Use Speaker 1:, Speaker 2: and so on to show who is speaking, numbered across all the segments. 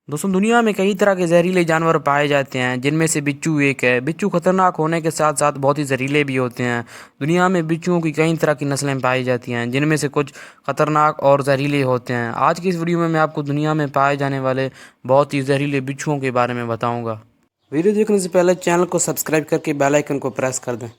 Speaker 1: दोस्तों दुनिया में कई तरह के जहरीले जानवर पाए जाते हैं जिनमें से बिच्छू एक है। बिच्छू खतरनाक होने के साथ साथ बहुत ही जहरीले भी होते हैं। दुनिया में बिच्छुओं की कई तरह की नस्लें पाई जाती हैं जिनमें से कुछ खतरनाक और जहरीले होते हैं। आज की इस वीडियो में मैं आपको दुनिया में पाए जाने वाले बहुत ही जहरीले बिच्छुओं के बारे में बताऊंगा। वीडियो देखने से पहले चैनल को सब्सक्राइब करके बेल आइकन को प्रेस कर दें।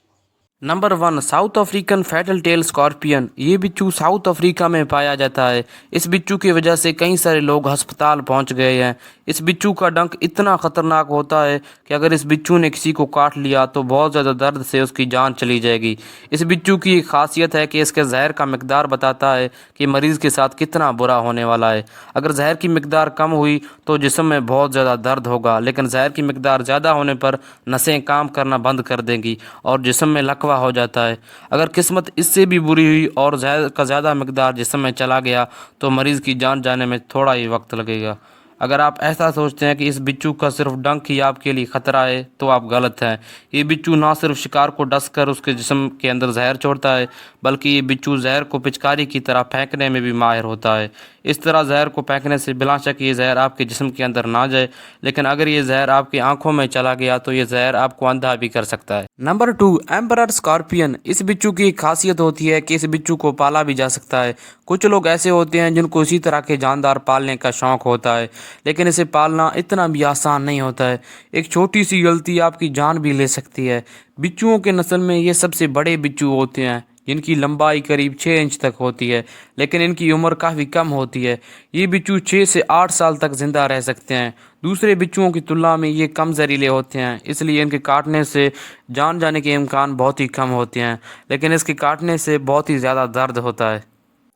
Speaker 1: Number 1, South African fatal tail scorpion. ये बिच्छू साउथ अफ्रीका में पाया जाता है। इस बिच्छू की वजह से कई सारे लोग अस्पताल पहुंच गए हैं। इस बिच्छू का डंक इतना खतरनाक होता है कि अगर इस बिच्छू ने किसी को काट लिया तो बहुत ज़्यादा दर्द से उसकी जान चली जाएगी। इस बिच्छू की एक खासियत है कि इसके जहर का मिकदार बताता है कि मरीज़ के साथ कितना बुरा होने वाला है। अगर जहर की मिकदार कम हुई तो जिस्म में बहुत ज़्यादा दर्द होगा, लेकिन जहर की मिकदार ज़्यादा होने पर नसें काम करना बंद कर देंगी और जिस्म में लकवा हो जाता है। अगर किस्मत इससे भी बुरी हुई और जहर का ज़्यादा मिकदार जिस्म में चला गया तो मरीज़ की जान जाने में थोड़ा ही वक्त लगेगा। अगर आप ऐसा सोचते हैं कि इस बिच्छू का सिर्फ डंक ही आपके लिए खतरा है तो आप गलत हैं। ये बिच्छू ना सिर्फ शिकार को डस कर उसके जिस्म के अंदर जहर छोड़ता है, बल्कि ये बिच्छू जहर को पिचकारी की तरह फेंकने में भी माहिर होता है। इस तरह जहर को फेंकने से बिला शक ये जहर आपके जिस्म के अंदर ना जाए, लेकिन अगर ये जहर आपकी आंखों में चला गया तो ये जहर आपको अंधा भी कर सकता है। Number 2, emperor scorpion. इस बिच्छू की एक खासियत होती है कि इस बिच्छू को पाला भी जा सकता है। कुछ लोग ऐसे होते हैं जिनको इसी तरह के जानदार पालने का शौक होता है, लेकिन इसे पालना इतना भी आसान नहीं होता है। एक छोटी सी गलती आपकी जान भी ले सकती है। बिच्छुओं के नस्ल में ये सबसे बड़े बिच्छू होते हैं जिनकी लंबाई करीब 6 इंच तक होती है, लेकिन इनकी उम्र काफ़ी कम होती है। ये बिच्छू 6 से 8 साल तक जिंदा रह सकते हैं। दूसरे बिच्छुओं की तुलना में ये कम जहरीले होते हैं, इसलिए इनके काटने से जान जाने के इम्कान बहुत ही कम होते हैं, लेकिन इसके काटने से बहुत ही ज़्यादा दर्द होता है।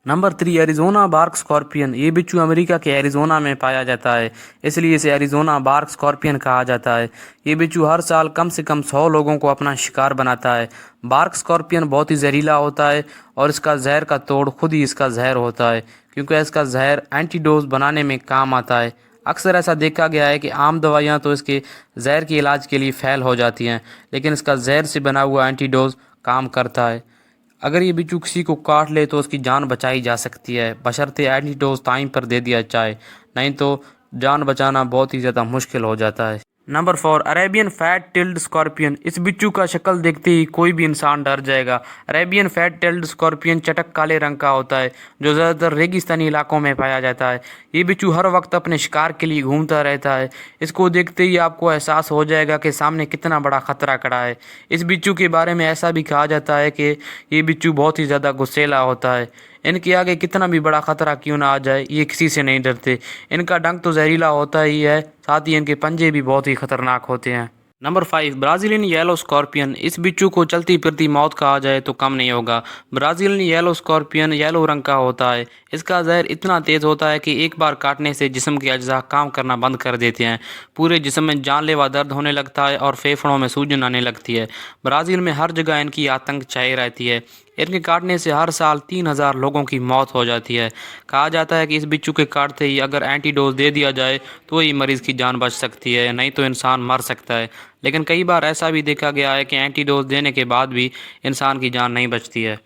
Speaker 1: Number 3, Arizona bark scorpion. ये बिच्छू अमेरिका के एरिजोना में पाया जाता है, इसलिए इसे एरिजोना बार्क स्कॉर्पियन कहा जाता है। ये बिच्छू हर साल कम से कम 100 लोगों को अपना शिकार बनाता है। बार्क स्कॉर्पियन बहुत ही जहरीला होता है और इसका जहर का तोड़ खुद ही इसका जहर होता है, क्योंकि इसका जहर एंटीडोज बनाने में काम आता है। अक्सर ऐसा देखा गया है कि आम दवाइयाँ तो इसके जहर के इलाज के लिए फ़ेल हो जाती हैं, लेकिन इसका जहर से बना हुआ एंटीडोज काम करता है। अगर ये बिच्छू किसी को काट ले तो उसकी जान बचाई जा सकती है, बशर्ते एंटीडोज टाइम पर दे दिया जाए, नहीं तो जान बचाना बहुत ही ज़्यादा मुश्किल हो जाता है। Number 4, Arabian fat tailed scorpion. इस बिच्छू का शक्ल देखते ही कोई भी इंसान डर जाएगा। अरेबियन फैट टेल्ड स्कॉर्पियन चटक काले रंग का होता है, जो ज़्यादातर रेगिस्तानी इलाकों में पाया जाता है। ये बिच्छू हर वक्त अपने शिकार के लिए घूमता रहता है। इसको देखते ही आपको एहसास हो जाएगा कि सामने कितना बड़ा खतरा खड़ा है। इस बिच्छू के बारे में ऐसा भी कहा जाता है कि ये बिच्छू बहुत ही ज़्यादा गुस्सैला होता है। इनके आगे कितना भी बड़ा खतरा क्यों ना आ जाए, ये किसी से नहीं डरते। इनका डंक तो जहरीला होता ही है, साथ ही इनके पंजे भी बहुत ही खतरनाक होते हैं। Number 5, Brazilian yellow scorpion. इस बिच्छू को चलती फिरती मौत कहा जाए तो कम नहीं होगा। ब्राज़ीलियन येलो स्कॉर्पियन येलो रंग का होता है। इसका जहर इतना तेज़ होता है कि एक बार काटने से जिस्म के अज्जा काम करना बंद कर देते हैं। पूरे जिस्म में जानलेवा दर्द होने लगता है और फेफड़ों में सूजन आने लगती है। ब्राज़ील में हर जगह इनकी आतंक छाई रहती है। इनके काटने से हर साल 3000 लोगों की मौत हो जाती है। कहा जाता है कि इस बिच्छू के काटते ही अगर एंटीडोज दे दिया जाए तो ही मरीज़ की जान बच सकती है, नहीं तो इंसान मर सकता है। लेकिन कई बार ऐसा भी देखा गया है कि एंटीडोज देने के बाद भी इंसान की जान नहीं बचती है।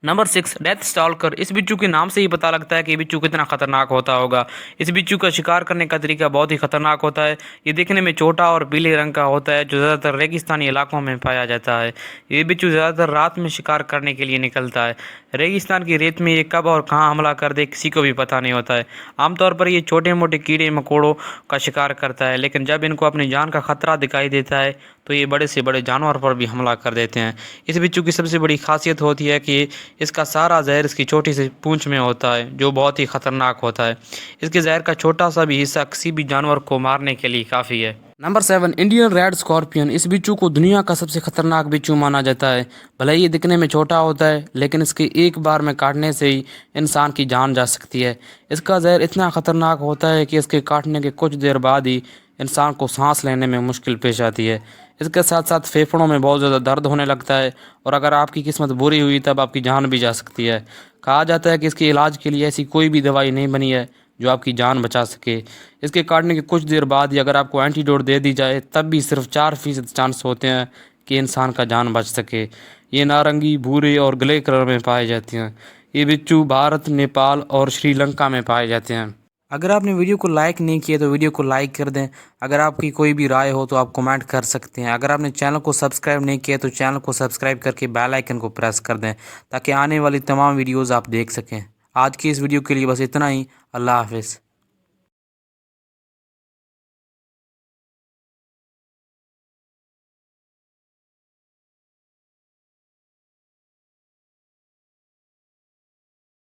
Speaker 1: Number 6, death stalker. इस बिच्छू के नाम से ही पता लगता है कि बिच्छू कितना खतरनाक होता होगा। इस बिच्छू का शिकार करने का तरीका बहुत ही खतरनाक होता है। ये दिखने में छोटा और पीले रंग का होता है, जो ज़्यादातर रेगिस्तानी इलाकों में पाया जाता है। ये बिच्छू ज़्यादातर रात में शिकार करने के लिए निकलता है। रेगिस्तान की रेत में ये कब और कहाँ हमला कर दे किसी को भी पता नहीं होता है। आमतौर पर ये छोटे मोटे कीड़े मकोड़ों का शिकार करता है, लेकिन जब इनको अपनी जान का खतरा दिखाई देता है तो ये बड़े से बड़े जानवर पर भी हमला कर देते हैं। इस बिच्छू की सबसे बड़ी खासियत होती है कि इसका सारा जहर इसकी छोटी सी पूंछ में होता है, जो बहुत ही खतरनाक होता है। इसके जहर का छोटा सा भी हिस्सा किसी भी जानवर को मारने के लिए काफ़ी है। Number 7, Indian red scorpion. इस बिच्छू को दुनिया का सबसे खतरनाक बिच्छू माना जाता है। भले ही ये दिखने में छोटा होता है, लेकिन इसके एक बार में काटने से ही इंसान की जान जा सकती है। इसका जहर इतना खतरनाक होता है कि इसके काटने के कुछ देर बाद ही इंसान को सांस लेने में मुश्किल पेश आती है। इसके साथ साथ फेफड़ों में बहुत ज़्यादा दर्द होने लगता है और अगर आपकी किस्मत बुरी हुई तब आपकी जान भी जा सकती है। कहा जाता है कि इसके इलाज के लिए ऐसी कोई भी दवाई नहीं बनी है जो आपकी जान बचा सके। इसके काटने के कुछ देर बाद ही अगर आपको एंटीडोट दे दी जाए तब भी सिर्फ 4% चांस होते हैं कि इंसान का जान बच सके। ये नारंगी, भूरे और ग्रे कलर में पाए जाते हैं। ये बिच्छू भारत, नेपाल और श्रीलंका में पाए जाते हैं। अगर आपने वीडियो को लाइक नहीं किया तो वीडियो को लाइक कर दें। अगर आपकी कोई भी राय हो तो आप कमेंट कर सकते हैं। अगर आपने चैनल को सब्सक्राइब नहीं किया तो चैनल को सब्सक्राइब करके बेल आइकन को प्रेस कर दें ताकि आने वाली तमाम वीडियोज़ आप देख सकें। आज की इस वीडियो के लिए बस इतना ही। अल्लाह हाफिज़।